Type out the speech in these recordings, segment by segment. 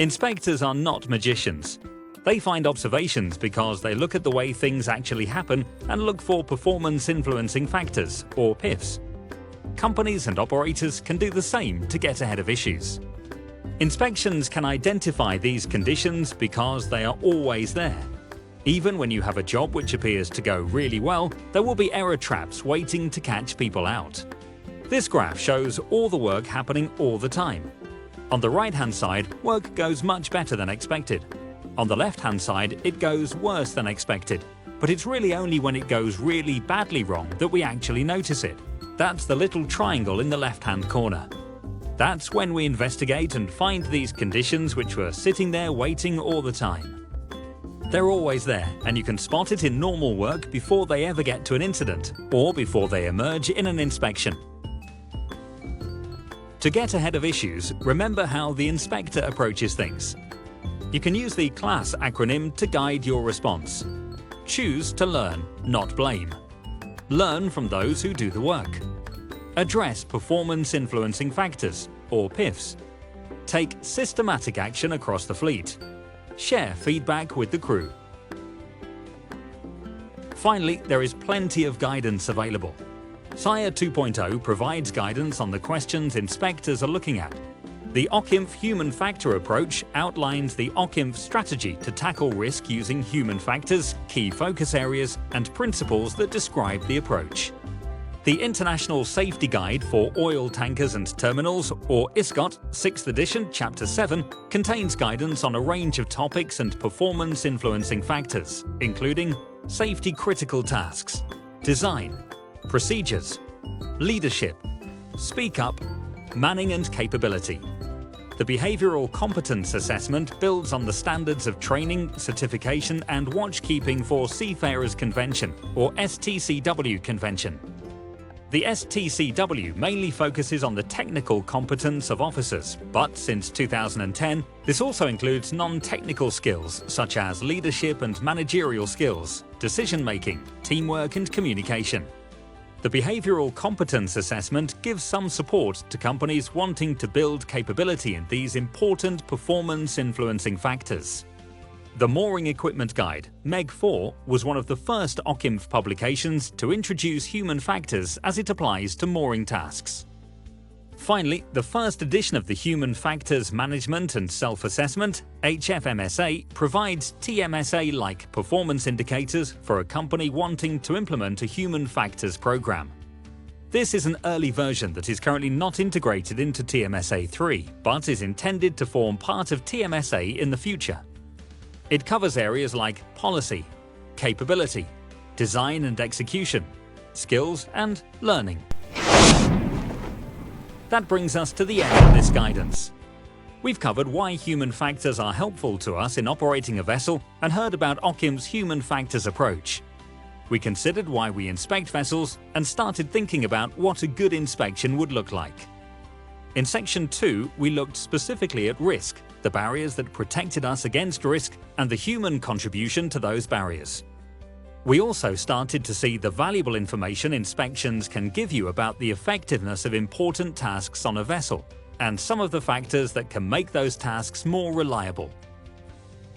Inspectors are not magicians. They find observations because they look at the way things actually happen and look for performance-influencing factors, or PIFs. Companies and operators can do the same to get ahead of issues. Inspections can identify these conditions because they are always there. Even when you have a job which appears to go really well, there will be error traps waiting to catch people out. This graph shows all the work happening all the time. On the right-hand side, work goes much better than expected. On the left-hand side, it goes worse than expected. But it's really only when it goes really badly wrong that we actually notice it. That's the little triangle in the left-hand corner. That's when we investigate and find these conditions which were sitting there waiting all the time. They're always there, and you can spot it in normal work before they ever get to an incident, or before they emerge in an inspection. To get ahead of issues, remember how the inspector approaches things. You can use the CLASS acronym to guide your response. Choose to learn, not blame. Learn from those who do the work. Address performance-influencing factors, or PIFs. Take systematic action across the fleet. Share feedback with the crew. Finally, there is plenty of guidance available. SIRE 2.0 provides guidance on the questions inspectors are looking at. The OCIMF human factor approach outlines the OCIMF strategy to tackle risk using human factors, key focus areas, and principles that describe the approach. The International Safety Guide for Oil Tankers and Terminals, or ISCOT, 6th edition, Chapter 7, contains guidance on a range of topics and performance-influencing factors, including safety-critical tasks, design, procedures, leadership, speak up, manning and capability. The Behavioral Competence Assessment builds on the standards of training, certification and watchkeeping for Seafarers Convention, or STCW Convention. The STCW mainly focuses on the technical competence of officers, but since 2010, this also includes non-technical skills such as leadership and managerial skills, decision-making, teamwork and communication. The Behavioral Competence Assessment gives some support to companies wanting to build capability in these important performance-influencing factors. The Mooring Equipment Guide, MEG 4, was one of the first OCIMF publications to introduce human factors as it applies to mooring tasks. Finally, the first edition of the Human Factors Management and Self-Assessment, HFMSA, provides TMSA-like performance indicators for a company wanting to implement a human factors program. This is an early version that is currently not integrated into TMSA 3, but is intended to form part of TMSA in the future. It covers areas like policy, capability, design and execution, skills and learning. That brings us to the end of this guidance. We've covered why human factors are helpful to us in operating a vessel and heard about OCIMF's human factors approach. We considered why we inspect vessels and started thinking about what a good inspection would look like. In Section 2, we looked specifically at risk, the barriers that protected us against risk, and the human contribution to those barriers. We also started to see the valuable information inspections can give you about the effectiveness of important tasks on a vessel, and some of the factors that can make those tasks more reliable.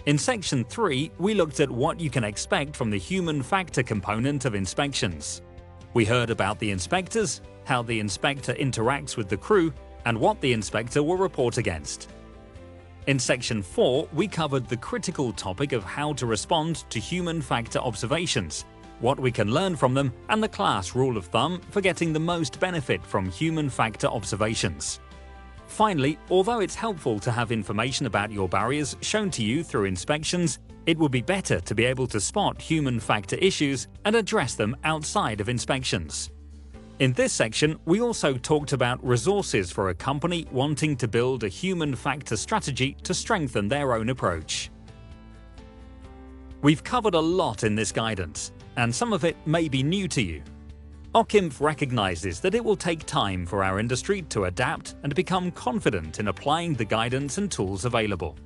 In Section 3, we looked at what you can expect from the human factor component of inspections. We heard about the inspectors, how the inspector interacts with the crew, and what the inspector will report against. In Section 4, we covered the critical topic of how to respond to human factor observations, what we can learn from them, and the CLASS rule of thumb for getting the most benefit from human factor observations. Finally, although it's helpful to have information about your barriers shown to you through inspections, it would be better to be able to spot human factor issues and address them outside of inspections. In this section, we also talked about resources for a company wanting to build a human factor strategy to strengthen their own approach. We've covered a lot in this guidance, and some of it may be new to you. OCIMF recognizes that it will take time for our industry to adapt and become confident in applying the guidance and tools available.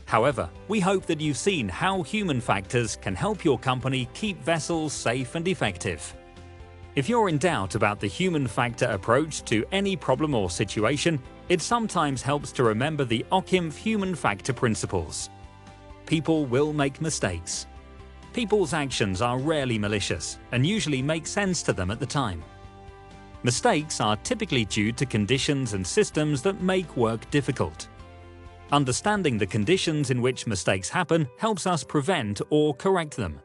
However, we hope that you've seen how human factors can help your company keep vessels safe and effective. If you're in doubt about the human factor approach to any problem or situation, It sometimes helps to remember the OCIMF human factor principles. People will make mistakes. People's actions are rarely malicious and usually make sense to them at the time. Mistakes are typically due to conditions and systems that make work difficult. Understanding the conditions in which mistakes happen helps us prevent or correct them.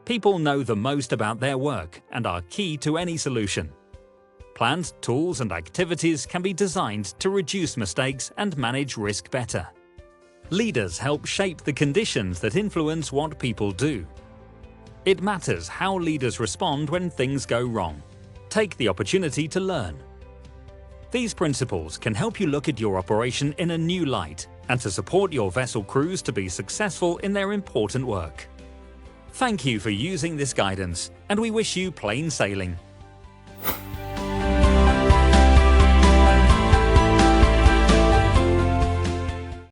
People know the most about their work and are key to any solution. Plans, tools, and activities can be designed to reduce mistakes and manage risk better. Leaders help shape the conditions that influence what people do. It matters how leaders respond when things go wrong. Take the opportunity to learn. These principles can help you look at your operation in a new light and to support your vessel crews to be successful in their important work. Thank you for using this guidance, and we wish you plain sailing.